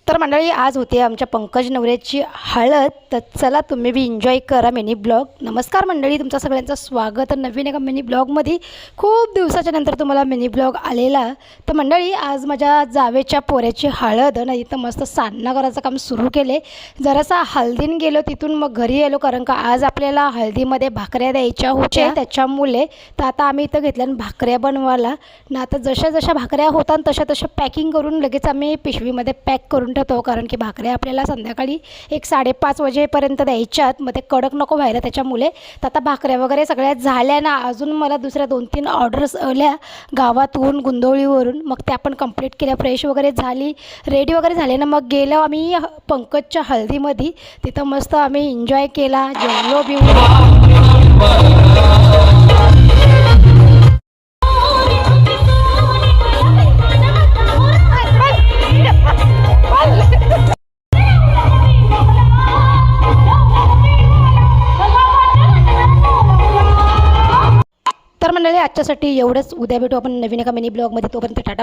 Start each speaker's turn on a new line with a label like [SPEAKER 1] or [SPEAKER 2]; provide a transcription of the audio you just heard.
[SPEAKER 1] तर मंडळी आज होते आमच्या पंकज नवऱ्याची हळद, तर चला तुम्ही बी एन्जॉय करा मिनी ब्लॉग. नमस्कार मंडळी, तुमचं सगळ्यांचं स्वागत नवीन एका मिनी ब्लॉगमध्ये. खूप दिवसाच्या नंतर तुम्हाला मिनी ब्लॉग आलेला. तर मंडळी आज माझ्या जावेच्या पोऱ्याची हळद ना, इथं मस्त साधना करायचं काम सुरू केले. जरासा हळदीन गेलो, तिथून मग घरी आलो, कारण का आज आपल्याला हळदीमध्ये भाकऱ्या द्यायच्या होत्या त्याच्यामुळे. तर आता आम्ही इथं घेतल्या भाकऱ्या बनवायला ना. आता जशा जशा भाकऱ्या होतात तशा पॅकिंग करून लगेच आम्ही पिशवीमध्ये पॅक करून ठेवतो, कारण की भाकऱ्या आपल्याला संध्याकाळी 1-5:30 वाजेपर्यंत द्यायच्यात. मग ते कडक नको व्हायला त्याच्यामुळे. तर आता भाकऱ्या वगैरे सगळ्या झाल्या ना. अजून मला दुसऱ्या 2-3 ऑर्डर्स आल्या गावातून, गुंदोळीवरून. मग त्या आपण कंप्लीट केल्या, फ्रेश वगैरे झाली, रेडी वगैरे झाले ना. मग गेलो आम्ही पंकजच्या हळदीमध्ये. तिथं मस्त आम्ही एन्जॉय केला, जेवलो बिवलो. तर मंडळी आजच्यासाठी एवढंच. उद्या भेटू आपण नवीन एका मिनी ब्लॉगमध्ये. तोपर्यंत टाटा.